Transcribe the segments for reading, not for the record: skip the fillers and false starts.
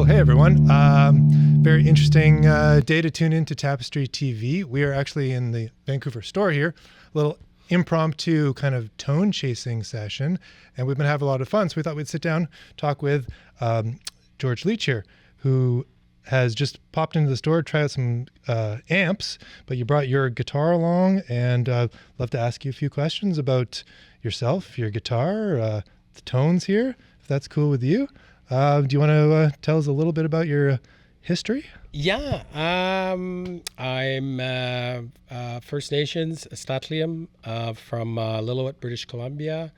Cool. Hey, everyone. Very interesting day to tune into Tapestry TV. We are actually in the Vancouver store here, a little impromptu kind of tone chasing session, and we've been having a lot of fun. So we thought we'd sit down, talk with George Leach here, who has just popped into the store, try out some amps, but you brought your guitar along, and love to ask you a few questions about yourself, your guitar, the tones here, if that's cool with you. Do you want to tell us a little bit about your history? Yeah, I'm First Nations Statlium from Lillooet, British Columbia.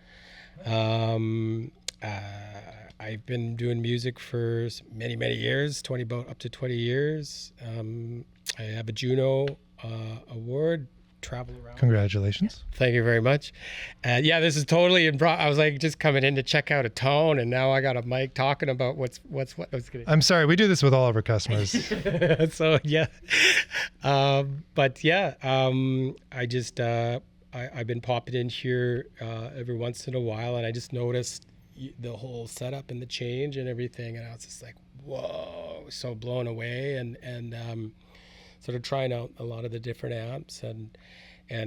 I've been doing music for many, many years, up to 20 years. I have a Juno award, travel around. Congratulations. Thank you very much. Yeah, this is totally I was like just coming in to check out a tone, and now I got a mic talking about what I was gonna. I'm sorry, we do this with all of our customers. So yeah, but yeah, I just I've been popping in here every once in a while, and I just noticed the whole setup and the change and everything, and I was just like, whoa, so blown away, and sort of trying out a lot of the different amps and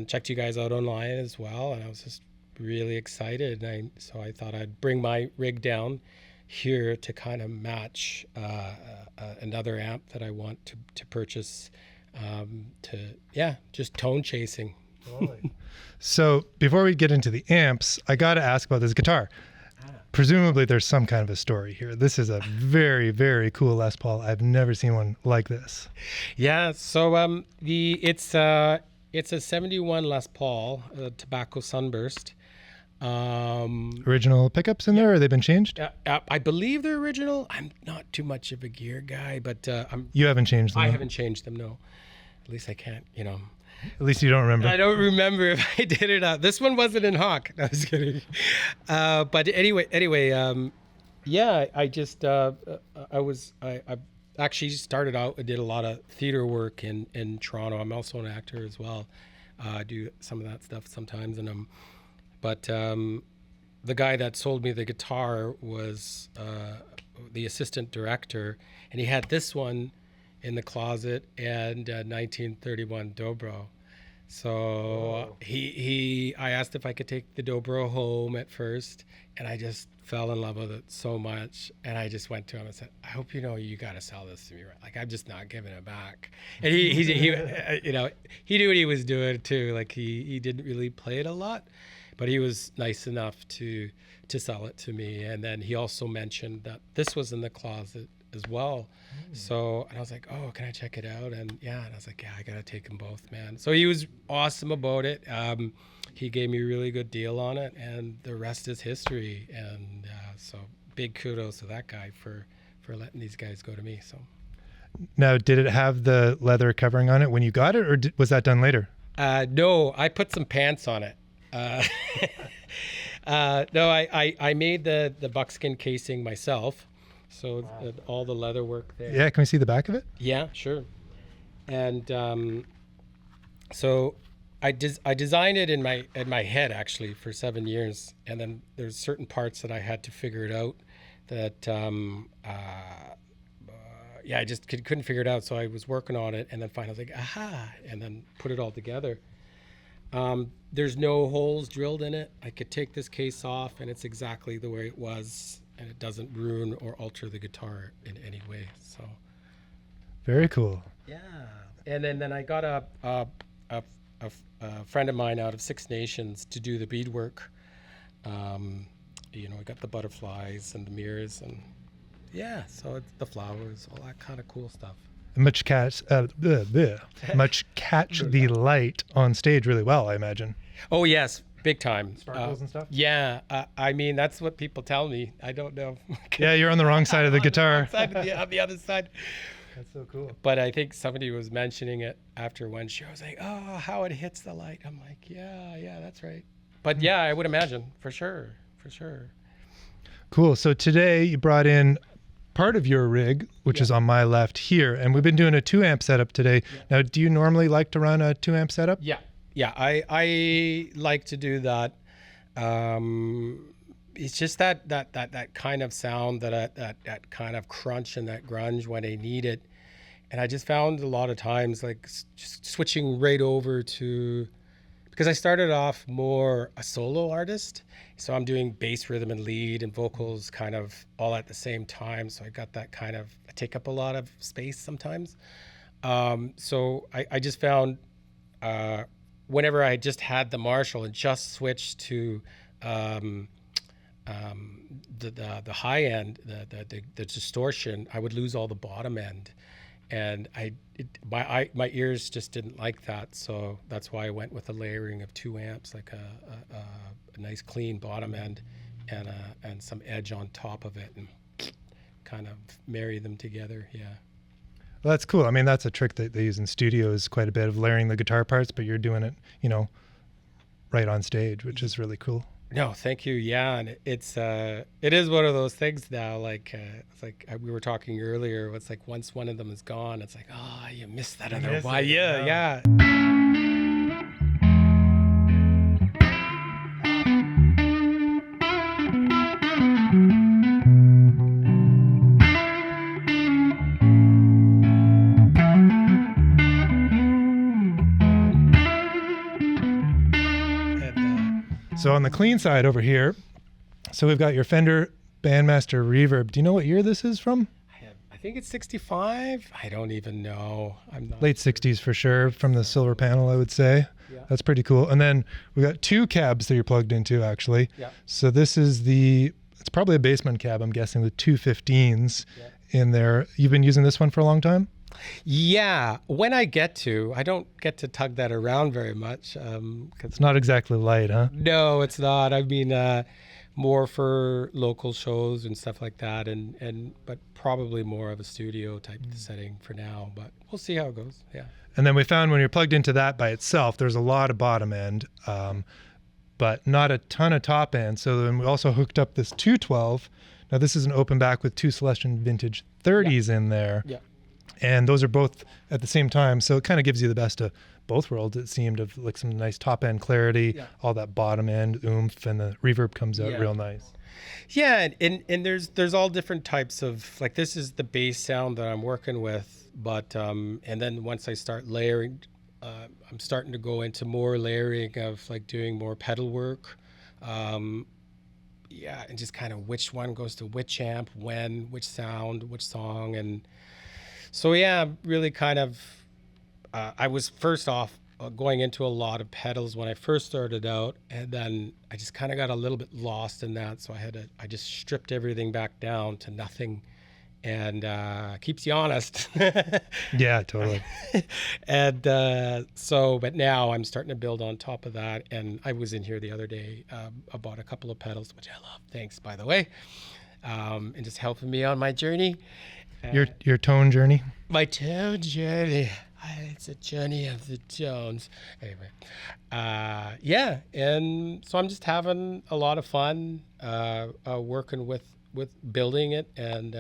checked you guys out online as well, and I was just really excited, so I thought I'd bring my rig down here to kind of match another amp that I want to purchase, just tone chasing. So before we get into the amps, I got to ask about this guitar. Presumably there's some kind of a story here. This is a very, very cool Les Paul. I've never seen one like this. Yeah, so it's a 71 Les Paul, Tobacco Sunburst. Original pickups in there, or they've been changed? I believe they're original. I'm not too much of a gear guy, but You haven't changed them? I haven't changed them, no. At least I can't, At least you don't remember. I don't remember if I did it out. This one wasn't in hock. I was kidding. But anyway, yeah, I actually started out, I did a lot of theater work in Toronto. I'm also an actor as well. I do some of that stuff sometimes. But the guy that sold me the guitar was the assistant director, and he had this one in the closet and 1931 Dobro. So I asked if I could take the Dobro home at first, and I just fell in love with it so much. And I just went to him and said, I hope you got to sell this to me. Like, I'm just not giving it back. And he he knew what he was doing too. Like he didn't really play it a lot, but he was nice enough to sell it to me. And then he also mentioned that this was in the closet as well. So, and I was like, oh, can I check it out? And I was like, yeah, I gotta take them both, man. So he was awesome about it. He gave me a really good deal on it, and the rest is history. And so big kudos to that guy for letting these guys go to me. So now, did it have the leather covering on it when you got it, or was that done later? No, I put some pants on it. No, I made the buckskin casing myself. So all the leather work there. Yeah, can we see the back of it? Yeah, sure. And so I designed it in my head actually for 7 years, and then there's certain parts that I had to figure it out that I just couldn't figure it out. So I was working on it, and then finally I was like, aha, and then put it all together. There's no holes drilled in it. I could take this case off, and it's exactly the way it was. And it doesn't ruin or alter the guitar in any way. So, very cool. Yeah. And then I got a friend of mine out of Six Nations to do the beadwork. I got the butterflies and the mirrors, and so it's the flowers, all that kind of cool stuff. Much catch the light on stage really well, I imagine. Oh yes. Big time. Sparkles and stuff? Yeah. I mean, that's what people tell me. I don't know. Yeah, you're on the wrong side of the guitar. On the other side. That's so cool. But I think somebody was mentioning it after one show. I was like, oh, how it hits the light. I'm like, yeah, that's right. But yeah, I would imagine, for sure. Cool. So today you brought in part of your rig, which is on my left here, and we've been doing a 2-amp setup today. Yeah. Now, do you normally like to run a 2-amp setup? Yeah, I like to do that it's just that kind of sound, that kind of crunch and that grunge when I need it. And I just found a lot of times like just switching right over to, because I started off more a solo artist, so I'm doing bass, rhythm, and lead and vocals kind of all at the same time. So I got that kind of, I take up a lot of space sometimes. So I just found whenever I just had the Marshall and just switched to the high end, the distortion, I would lose all the bottom end. And my ears just didn't like that, so that's why I went with a layering of 2 amps, like a nice clean bottom end and some edge on top of it, and kind of marry them together. Yeah. Well, that's cool. I mean, that's a trick that they use in studios quite a bit, of layering the guitar parts, but you're doing it, right on stage, which is really cool. No, thank you. Yeah, and it is one of those things now. Like it's like we were talking earlier. It's like once one of them is gone, it's like, oh, you missed that other one. Yeah. So on the clean side over here, so we've got your Fender Bandmaster Reverb. Do you know what year this is from? I think it's 65. I don't even know. I'm not late 60s for sure, from the silver panel, I would say. Yeah. That's pretty cool. And then we got 2 cabs that you're plugged into, actually. Yeah. So this is it's probably a basement cab, I'm guessing, with 2 15s in there. You've been using this one for a long time? Yeah, when I don't get to tug that around very much. It's not exactly light, huh? No, it's not. I mean, more for local shows and stuff like that, but probably more of a studio type setting for now. But we'll see how it goes. Yeah. And then we found when you're plugged into that by itself, there's a lot of bottom end, but not a ton of top end. So then we also hooked up this 212. Now this is an open back with 2 Celestion Vintage 30s in there. Yeah. And those are both at the same time. So it kind of gives you the best of both worlds, it seemed, of like some nice top end clarity, all that bottom end oomph, and the reverb comes out real nice. Yeah, and there's all different types of, like, this is the bass sound that I'm working with, but and then once I start layering, I'm starting to go into more layering of like doing more pedal work. And just kind of which one goes to which amp, when, which sound, which song. And so, really kind of, I was first off going into a lot of pedals when I first started out, and then I just kind of got a little bit lost in that. So I just stripped everything back down to nothing, and keeps you honest. Yeah, totally. And but now I'm starting to build on top of that. And I was in here the other day, I bought a couple of pedals, which I love. Thanks, by the way. And just helping me on my journey. Your tone journey? My tone journey. It's a journey of the tones. Anyway, and so I'm just having a lot of fun working with building it, and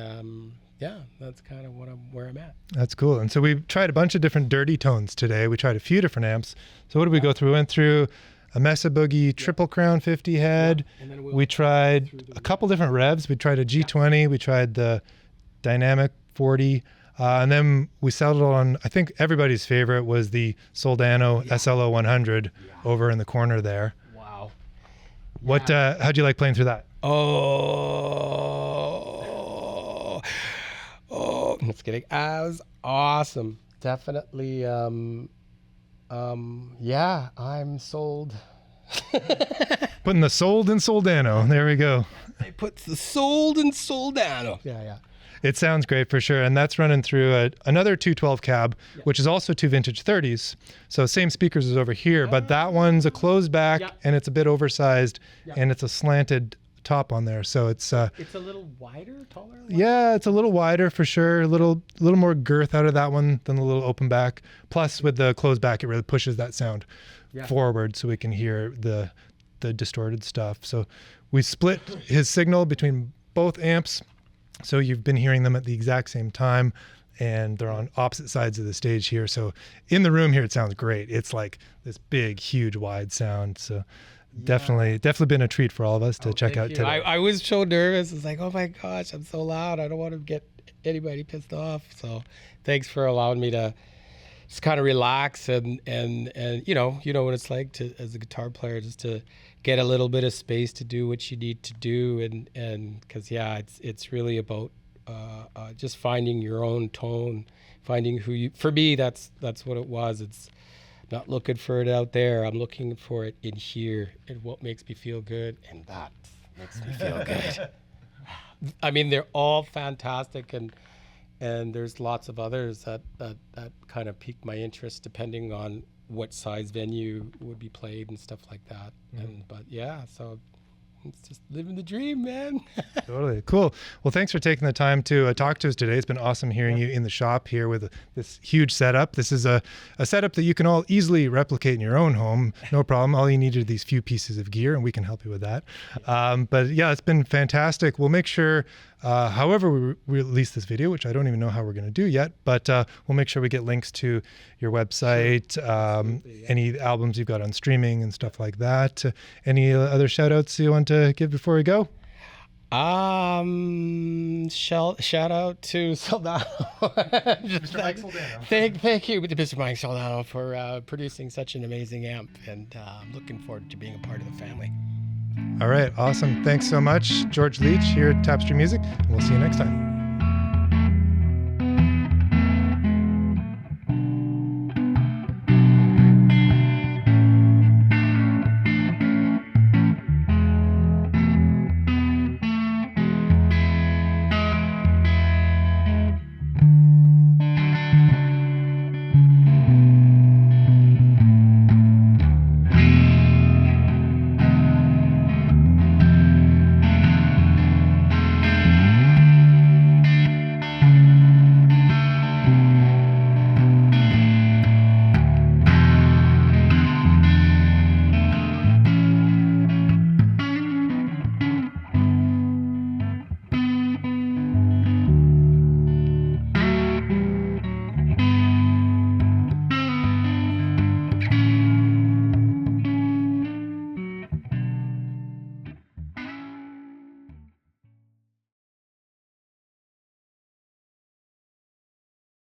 that's kind of where I'm at. That's cool. And so we've tried a bunch of different dirty tones today. We tried a few different amps. So what did we go through? We went through a Mesa Boogie Triple Crown 50 head. And then we tried a couple different revs. We tried a G20. We tried the Dynamic 40. And then we settled on, I think everybody's favorite was the Soldano SLO 100 over in the corner there. Wow. What? How'd you like playing through that? Oh, just kidding. That was awesome. Definitely. I'm sold. Putting the sold in Soldano. There we go. They put the sold in Soldano. Yeah. It sounds great for sure. And that's running through another 212 cab, which is also 2 vintage 30s. So same speakers as over here, but that one's a closed back and it's a bit oversized and it's a slanted top on there. So it's a little wider, taller? Yeah, it's a little wider for sure. A little more girth out of that one than the little open back. Plus with the closed back, it really pushes that sound forward so we can hear the distorted stuff. So we split his signal between both amps. So you've been hearing them at the exact same time, and they're on opposite sides of the stage here. So in the room here, it sounds great. It's like this big, huge, wide sound. So Definitely been a treat for all of us to check out you. today. I was so nervous. It's like, oh my gosh, I'm so loud. I don't want to get anybody pissed off. So thanks for allowing me to just kind of relax and you know what it's like to, as a guitar player, just to get a little bit of space to do what you need to do. And because, yeah, it's really about just finding your own tone, finding who you, for me, that's what it was. It's not looking for it out there. I'm looking for it in here, and what makes me feel good, and that makes me feel good. I mean, they're all fantastic, and there's lots of others that kind of piqued my interest, depending on what size venue would be played and stuff like that. But yeah, so it's just living the dream, man. Totally. Cool. Well, thanks for taking the time to talk to us today. It's been awesome hearing you in the shop here with this huge setup. This is a setup that you can all easily replicate in your own home. No problem. All you need are these few pieces of gear, and we can help you with that. But yeah, it's been fantastic. We'll make sure, however we release this video, which I don't even know how we're going to do yet, but we'll make sure we get links to your website, any albums you've got on streaming and stuff like that. Any other shout outs you want to give before we go? Shout out to Soldano. Mr. Mike Soldano. Thank you, Mr. Mike Soldano, for producing such an amazing amp, and I'm looking forward to being a part of the family. All right, awesome. Thanks so much, George Leach here at Tapestry Music, and we'll see you next time.